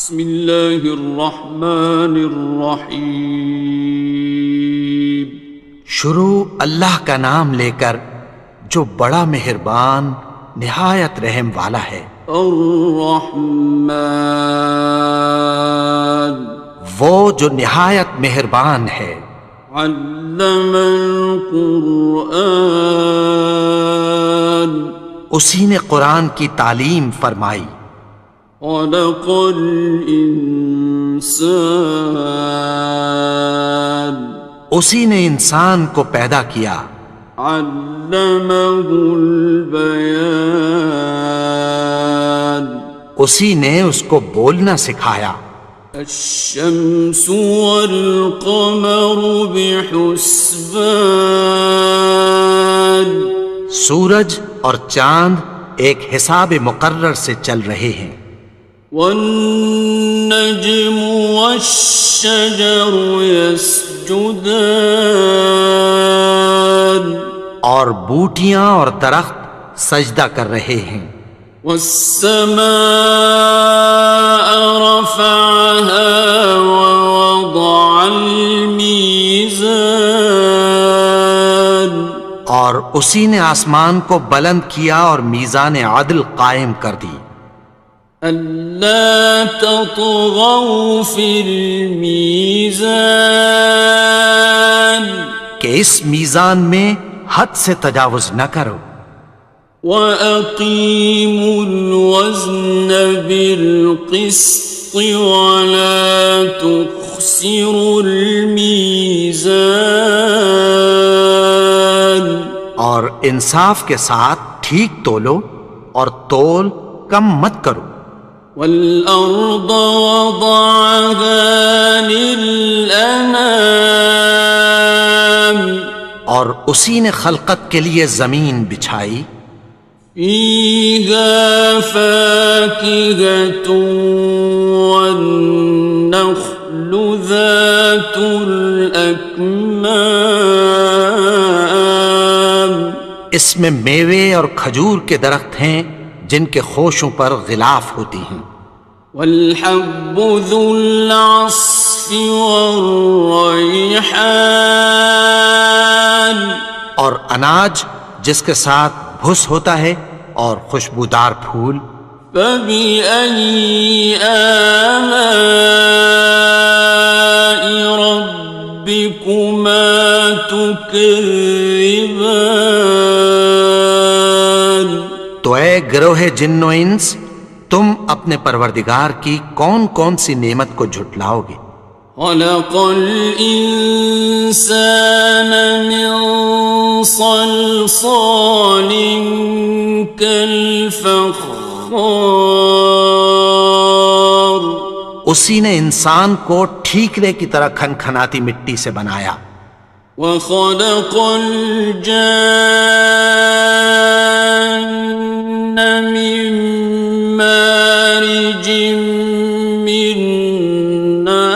بسم اللہ الرحمن الرحیم۔ شروع اللہ کا نام لے کر جو بڑا مہربان نہایت رحم والا ہے۔ الرحمن، وہ جو نہایت مہربان ہے۔ علم القرآن، اسی نے قرآن کی تعلیم فرمائی۔ خلق الانسان، اسی نے انسان کو پیدا کیا۔ علمہ البیان، اسی نے اس کو بولنا سکھایا۔ الشمس والقمر بحسبان، سورج اور چاند ایک حساب مقرر سے چل رہے ہیں۔ والنجم والشجر يسجدان، اور بوٹیاں اور درخت سجدہ کر رہے ہیں۔ والسماء رفعها ووضع الميزان، اور اسی نے آسمان کو بلند کیا اور میزان عدل قائم کر دی۔ ألا تطغوا في الميزان، کہ اس میزان میں حد سے تجاوز نہ کرو۔ وَأَقِيمُوا الْوَزْنَ بِالْقِسْطِ وَلَا تُخْسِرُوا الْمِيزَانَ، اور انصاف کے ساتھ ٹھیک تولو اور تول کم مت کرو۔ وَالْأَرْضَ وَضَعَهَا لِلْأَنَامِ، اور اسی نے خلقت کے لیے زمین بچھائی۔ فِيهَا فَاكِهَةٌ وَالنَّخْلُ ذَاتُ الْأَكْمَامِ، اس میں میوے اور کھجور کے درخت ہیں جن کے خوشوں پر غلاف ہوتی ہیں۔ وَالْحَبُّ ذُو الْعَصْفِ وَالرَّيْحَانِ، اور اناج جس کے ساتھ بھس ہوتا ہے اور خوشبودار پھول۔ فَبِأَيِّ آلَاءِ رَبِّكُمَا تُكَذِّبَانِ، تو اے گروہ جن و انس، تم اپنے پروردگار کی کون کون سی نعمت کو جھٹلاؤ گے؟ خَلَقَ الْإِنسَانَ مِنْ صَلْصَالٍ كَالْفَخَّارِ، اسی نے انسان کو ٹھیکرے کی طرح کھنکھناتی مٹی سے بنایا۔ وَخَلَقَ الْجَانَّ مِن مَّارِجٍ مِّن نَّارٍ،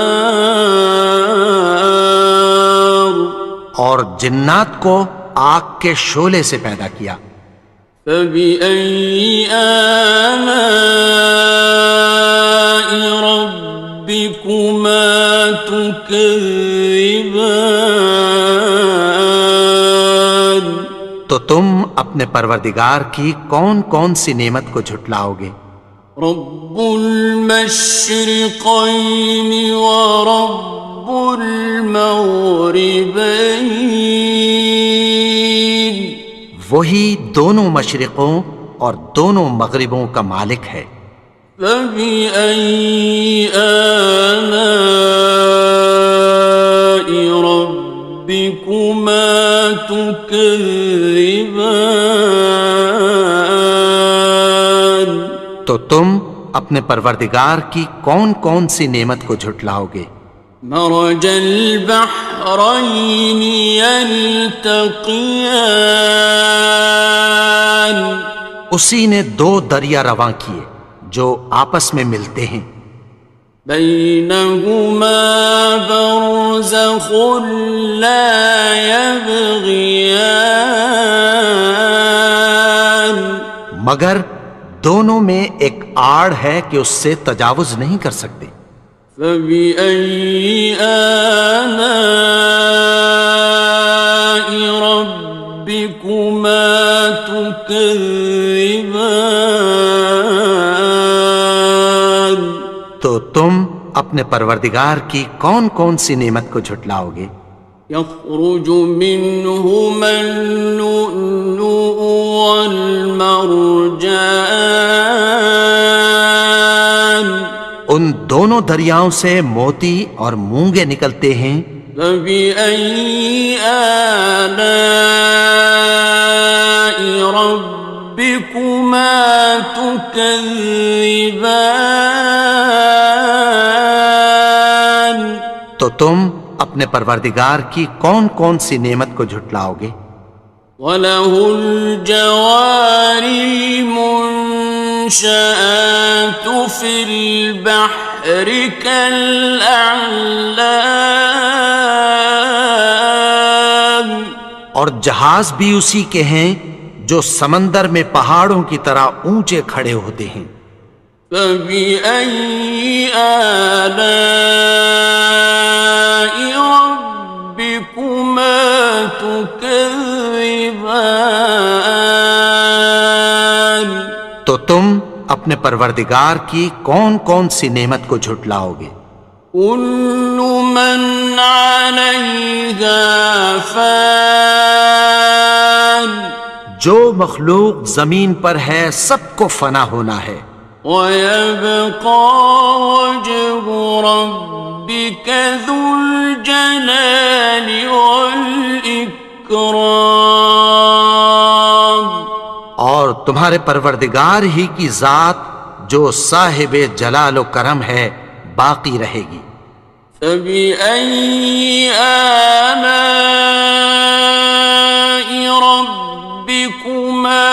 اور جنات کو آگ کے شعلے سے پیدا کیا۔ فَبِأَيِّ آلَاءِ رَبِّكُمَا تُكَذِّبَانِ، تو تم اپنے پروردگار کی کون کون سی نعمت کو جھٹلاؤ گے؟ رب المشرقین ورب المغربین، وہی دونوں مشرقوں اور دونوں مغربوں کا مالک ہے۔ فَبِأَيِّ آلَاءِ رَبِّكُمَا تُكَذِّبَانِ، تو تم اپنے پروردگار کی کون کون سی نعمت کو جھٹلاؤ گے؟ مرج البحرین یلتقیان، اسی نے دو دریا رواں کیے جو آپس میں ملتے ہیں۔ بینہما برزخ لا یبغیان، مگر دونوں میں ایک آڑ ہے کہ اس سے تجاوز نہیں کر سکتے۔ فبأي آلاء ربكما تكذبان؟ تو تم اپنے پروردگار کی کون کون سی نعمت کو جھٹلاؤ گے؟ يخرج منهما اللؤلؤ والمرجان، ان دونوں دریاؤں سے موتی اور مونگے نکلتے ہیں۔ فبأي آلاء ربكما تكذبان؟ تو تم اپنے پروردگار کی کون کون سی نعمت کو جھٹلاؤ گے؟ وَلَهُ الْجَوَارِ الْمُنشَآتُ فِي الْبَحْرِ كَالْأَعْلَامِ، اور جہاز بھی اسی کے ہیں جو سمندر میں پہاڑوں کی طرح اونچے کھڑے ہوتے ہیں۔ فَبِأَيِّ آلَاءِ رَبِّكُمَا تُكَذِّبَانِ؟ تو تم اپنے پروردگار کی کون کون سی نعمت کو جھٹلاؤ گے؟ كُلُّ مَنْ عَلَيْهَا فَانٍ، جو مخلوق زمین پر ہے سب کو فنا ہونا ہے۔ وَيَبْقَى وَجْهُ رَبِّكَ ذُو الْجَلَالِ وَالْإِكْرَامِ، اور تمہارے پروردگار ہی کی ذات جو صاحب جلال و کرم ہے باقی رہے گی۔ فَبِأَيِّ آلَاءِ رَبِّكُمَا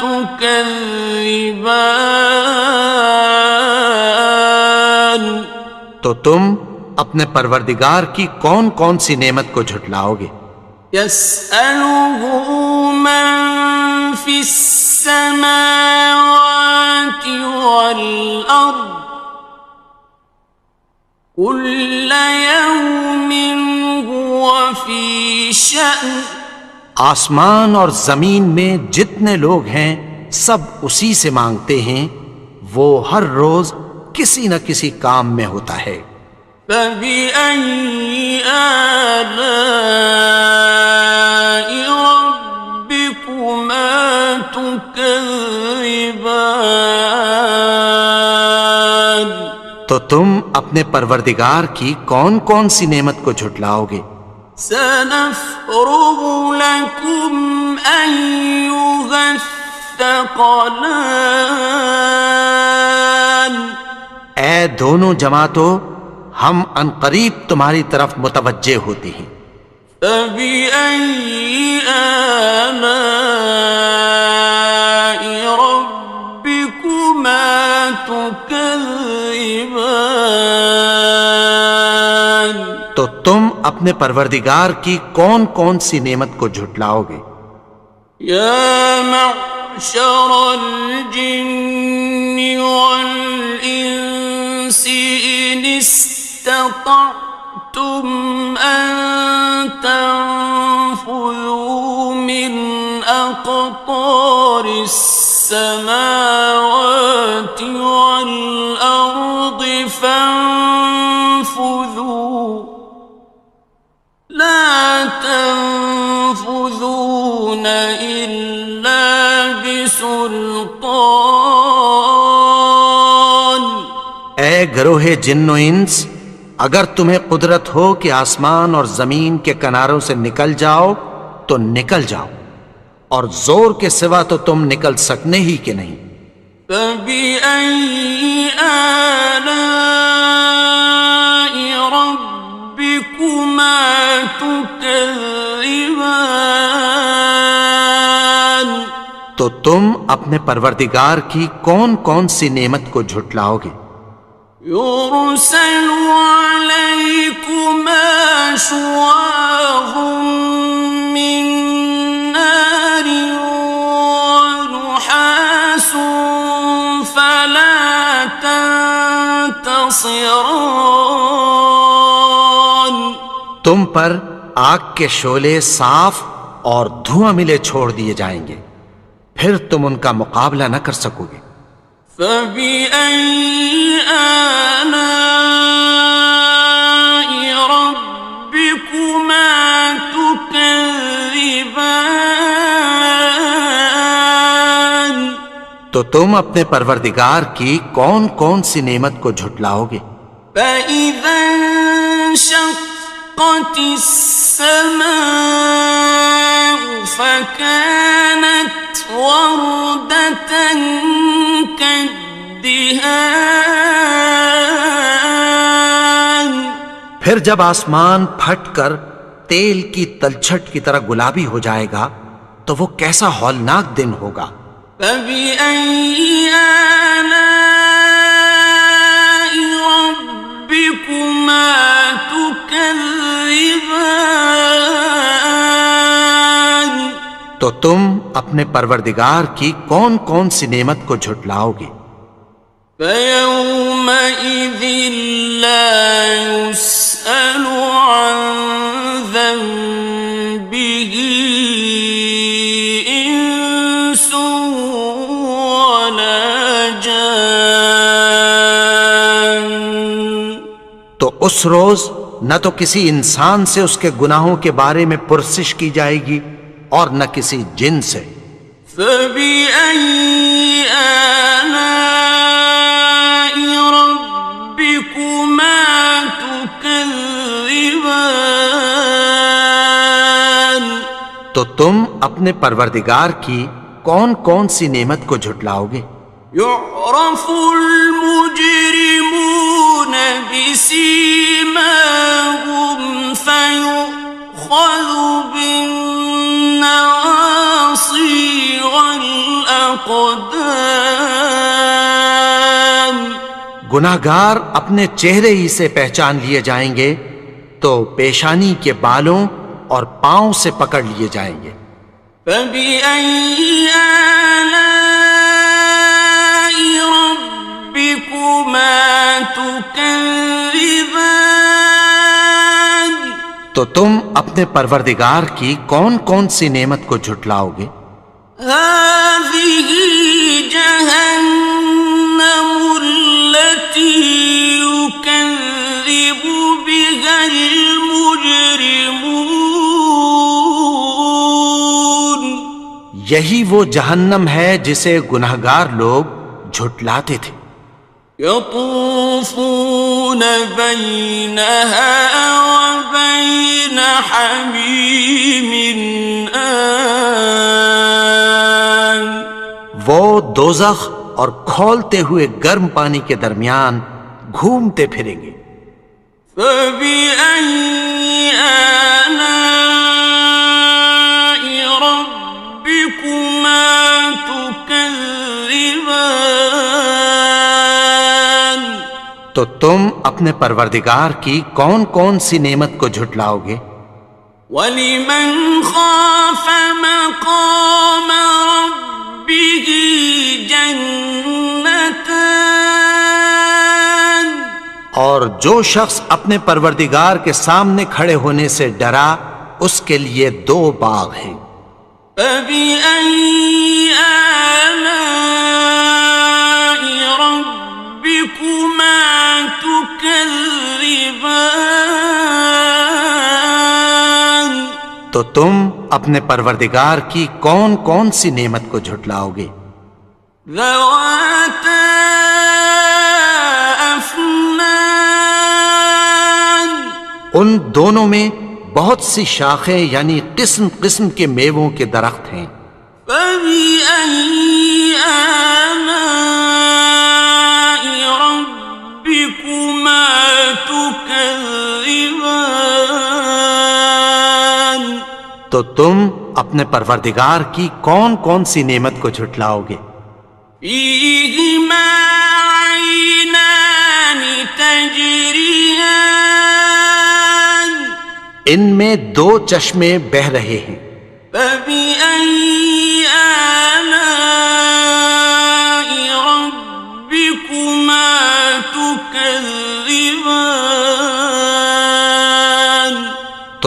تُكَذِّبَانِ؟ تو تم اپنے پروردگار کی کون کون سی نعمت کو جھٹلاؤ گے؟ يَسْأَلُهُ مَن فِي السَّمَاوَاتِ وَالْأَرْضِ كُلَّ يَوْمٍ هُوَ فِي شَأْنٍ، آسمان اور زمین میں جتنے لوگ ہیں سب اسی سے مانگتے ہیں، وہ ہر روز کسی نہ کسی کام میں ہوتا ہے۔ فَبِأَيِّ آلَاءِ رَبِّكُمَا تُكَذِّبَانِ؟ تو تم اپنے پروردگار کی کون کون سی نعمت کو جھٹلاؤ گے؟ سَنَفْرُغُ لَكُمْ أَيُّهَ الثَّقَلَانِ، اے دونوں جماعتوں، ہم عنقریب تمہاری طرف متوجہ ہوتے ہیں۔ فَبِأَيِّ آلَاءِ رَبِّكُمَا تُكَذِّبَانِ؟ تو تم اپنے پروردگار کی کون کون سی نعمت کو جھٹلاؤ گے؟ يَا مَعْشَرَ الْجِنِّ وَالْإِنسِ إِنِ اسْتَطَعْتُمْ أَن تَنفُذُوا مِنْ أَقْطَارِ السَّمَاوَاتِ وَالْأَرْضِ فَانفُذُوا لَا تَنفُذُونَ إِلَّا بِسُلْطَانٍ۔ اے گروہ جن و انس، اگر تمہیں قدرت ہو کہ آسمان اور زمین کے کناروں سے نکل جاؤ تو نکل جاؤ، اور زور کے سوا تو تم نکل سکنے ہی کہ نہیں۔ فَبِأَيِّ آلَاءِ رَبِّكُمَا تُكَذِّبَانِ؟ تو تم اپنے پروردگار کی کون کون سی نعمت کو جھٹلاؤ گے؟ يُرْسَلُ عَلَيْكُمَا شُوَاظٌ مِّن نَّارٍ وَنُحَاسٌ فَلَا ينتصران تم پر آگ کے شعلے صاف اور دھواں ملے چھوڑ دیے جائیں گے، پھر تم ان کا مقابلہ نہ کر سکو گے۔ فبأي آلاء ربكما تكذبان تو تم اپنے پروردگار کی کون کون سی نعمت کو جھٹلاؤ گے؟ فإذا انشقت السماء فكانت وردة كالدهان پھر جب آسمان پھٹ کر تیل کی تلچھٹ کی طرح گلابی ہو جائے گا تو وہ کیسا ہولناک دن ہوگا۔ فبأي آلاء ربكما تكذبان تو تم اپنے پروردگار کی کون کون سی نعمت کو جھٹلاؤ گے؟ فيومئذ لا يسأل عن ذنبه إنس ولا جان تو اس روز نہ تو کسی انسان سے اس کے گناہوں کے بارے میں پرسش کی جائے گی اور نہ کسی جن سے۔ فبأي آلاء ربكما تكذبان تو تم اپنے پروردگار کی کون کون سی نعمت کو جھٹلاؤ گے؟ يعرف المجرمون بسيماهم فيؤخذ بالنواصي والأقدام گناہگار اپنے چہرے ہی سے پہچان لیے جائیں گے تو پیشانی کے بالوں اور پاؤں سے پکڑ لیے جائیں گے۔ فبأي آلاء ربكما تكذبان تو تم اپنے پروردگار کی کون کون سی نعمت کو جھٹلاؤ گے؟ هذه جهنم التي يكذب بها المجرمون یہی وہ جہنم ہے جسے گناہگار لوگ جھٹلاتے تھے۔ يطوفون بينها وبين حميم آن وہ دوزخ اور کھولتے ہوئے گرم پانی کے درمیان گھومتے پھریں گے۔ فبأي آلاء ربكما تكذبان تو تم اپنے پروردگار کی کون کون سی نعمت کو جھٹلاؤ گے؟ وَلِمَنْ خَافَ مَقَامَ رَبِّهِ جَنَّتَانِ اور جو شخص اپنے پروردگار کے سامنے کھڑے ہونے سے ڈرا اس کے لیے دو باغ ہیں۔ فَبِأَيِّ آلَاءِ رَبِّكُمَا تُكَذِّبَانِ تو تم اپنے پروردگار کی کون کون سی نعمت کو جھٹلاؤ گے؟ ذَوَاتَا أَفْنَانٍ ان دونوں میں بہت سی شاخیں یعنی قسم قسم کے میووں کے درخت ہیں۔ فَبِأَيِّ آلَاءِ رَبِّكُمَا تُكَذِّبَانِ تو تم اپنے پروردگار کی کون کون سی نعمت کو جھٹلاؤ گے؟ فِيهِمَا عَيْنَانِ تَجْرِيَانِ ان میں دو چشمے بہہ رہے ہیں۔ فَبِأَيِّ آلَاءِ رَبِّكُمَا تُكَذِّبَانِ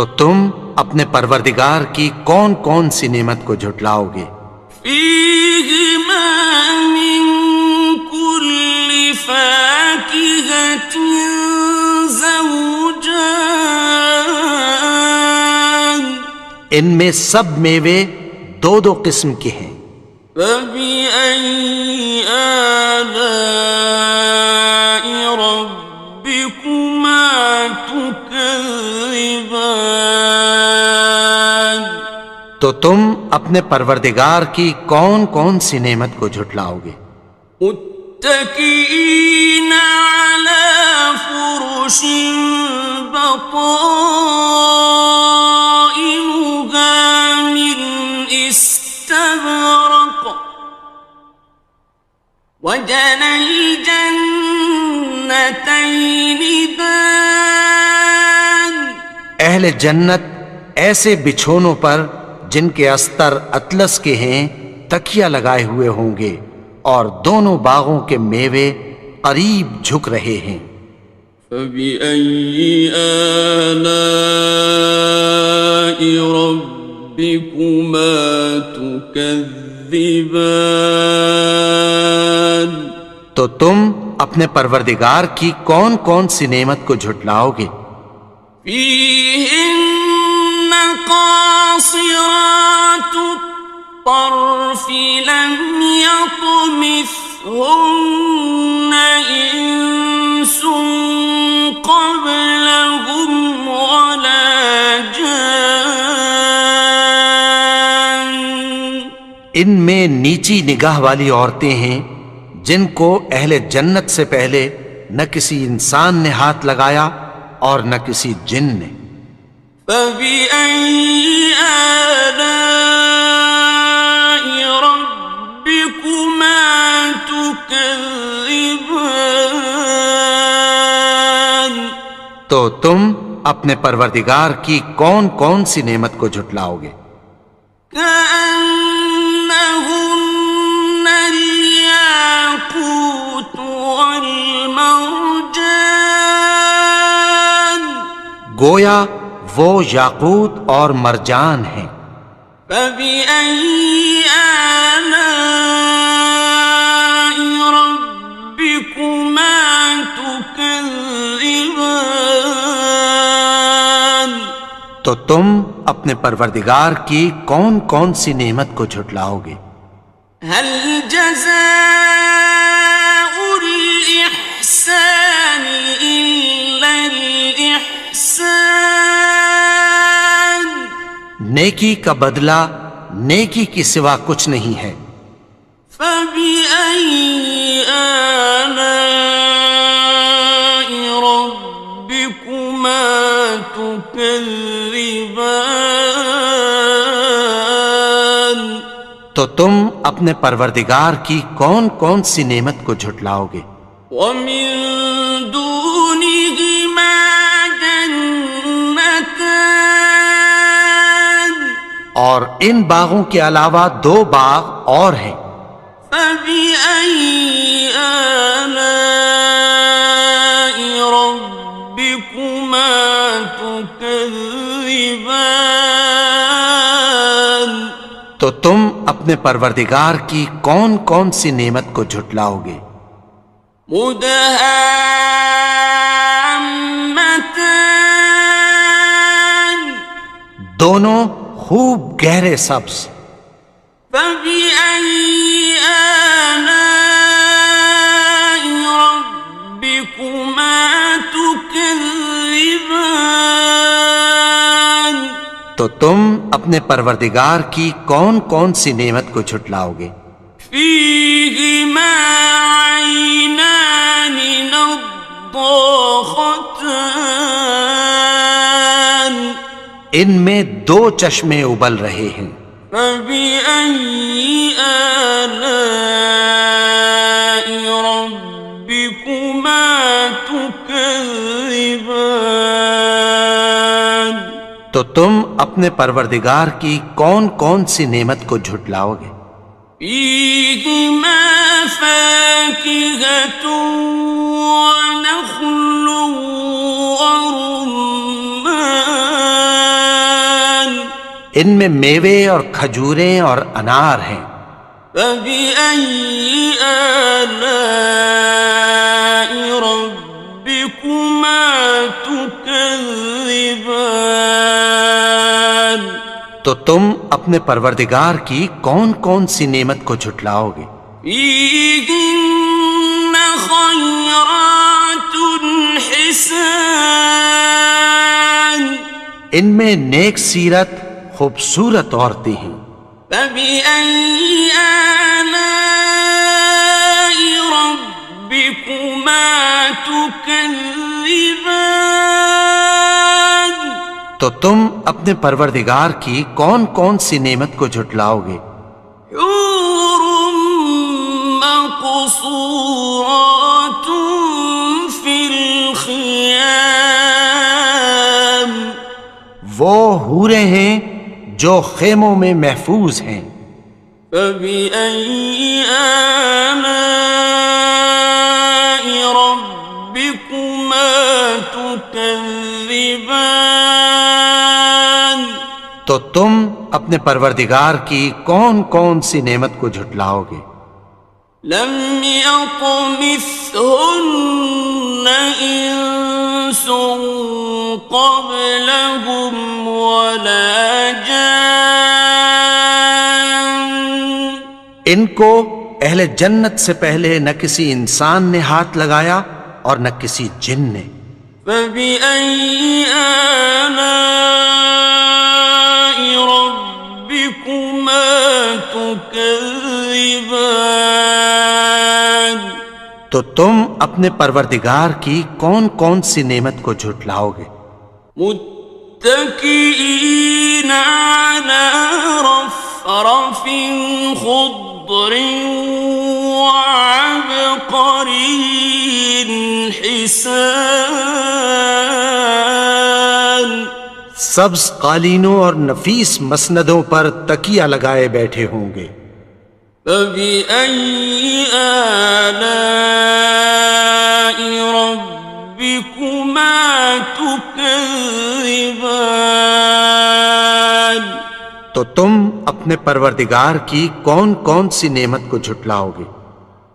تو تم اپنے پروردگار کی کون کون سی نعمت کو جھٹلاؤ گے؟ فيهما من كل فاكهة زوجان ان میں سب میوے دو دو قسم کے ہیں۔ فبأي آلاء ربكما تكذبان تو تم اپنے پروردگار کی کون کون سی نعمت کو جھٹلاؤ گے؟ متكئين على فرش بطائنها من استبرق وجنى الجنتين دان اہل جنت ایسے بچھونوں پر جن کے استر اطلس کے ہیں تکیہ لگائے ہوئے ہوں گے، اور دونوں باغوں کے میوے قریب جھک رہے ہیں۔ فبأي آلاء ربكما تكذبان تو تم اپنے پروردگار کی کون کون سی نعمت کو جھٹلاؤ گے؟ فيهن قاصرات الطرف لم يطمثهن إنس قبلهم ولا جان ان میں نیچی نگاہ والی عورتیں ہیں جن کو اہل جنت سے پہلے نہ کسی انسان نے ہاتھ لگایا اور نہ کسی جن نے۔ فبأي آلاء ربكما تكذبان تو تم اپنے پروردگار کی کون کون سی نعمت کو جھٹلاؤ گے؟ كأنهن الياقوت والمرجان گویا وہ یاقوت اور مرجان ہیں۔ فبأي آلاء ربكما تكذبان تو تم اپنے پروردگار کی کون کون سی نعمت کو جھٹلاؤ گے؟ هل جزاء الإحسان إلا الإحسان نیکی کا بدلہ نیکی کی سوا کچھ نہیں ہے۔ فبأي آلاء ربكما تكذبان تو تم اپنے پروردگار کی کون کون سی نعمت کو جھٹلاؤ گے؟ ومن دونهما جنتان اور ان باغوں کے علاوہ دو باغ اور ہیں۔ فبأي آلاء ربكما تكذبان تو تم اپنے پروردگار کی کون کون سی نعمت کو جھٹلاؤ گے؟ مدهامتان دونوں خوب گہرے سبز۔ فبأي آلاء ربكما تكذبان تو تم اپنے پروردگار کی کون کون سی نعمت کو جھٹلاؤ گے؟ فيهما عينان نضاختان ان میں دو چشمے ابل رہے ہیں۔ فبأي آلاء ربكما تكذبان تو تم اپنے پروردگار کی کون کون سی نعمت کو جھٹلاؤ گے؟ فيهما فاكهة ونخل ورمان ان میں میوے اور کھجوریں اور انار ہیں۔ فبأي آلاء ربكما تكذبان؟ تو تم اپنے پروردگار کی کون کون سی نعمت کو جھٹلاؤ گے؟ فيهن خيرات حسان، ان میں نیک سیرت خوبصورت عورتیں ہیں۔ فبأي آلاء ربكما تكذبان؟ تو تم اپنے پروردگار کی کون کون سی نعمت کو جھٹلاؤ گے؟ حور مقصورات في الخيام، وہ حوریں ہیں جو خیموں میں محفوظ ہیں۔ فبأي آلاء ربكما تكذبان؟ تو تم اپنے پروردگار کی کون کون سی نعمت کو جھٹلاؤ گے؟ لم يطمثهن إنس قبلهم ولا جان، ان کو اہل جنت سے پہلے نہ کسی انسان نے ہاتھ لگایا اور نہ کسی جن نے۔ فبأي آلاء ربكما تكذبان؟ تو تم اپنے پروردگار کی کون کون سی نعمت کو جھٹلاؤ گے؟ متكئين على رفرف خضر وعبقري حسان، سبز قالینوں اور نفیس مسندوں پر تکیہ لگائے بیٹھے ہوں گے۔ فبأي آلاء ربكما تكذبان؟ تو تم اپنے پروردگار کی کون کون سی نعمت کو جھٹلاؤ گے؟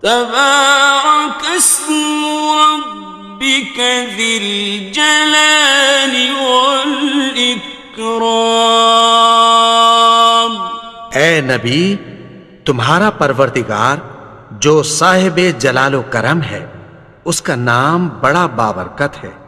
تبارك اسم ربك ذي الجلال والإكرام۔ اے نبی، تمہارا پروردگار جو صاحب جلال و کرم ہے، اس کا نام بڑا بابرکت ہے۔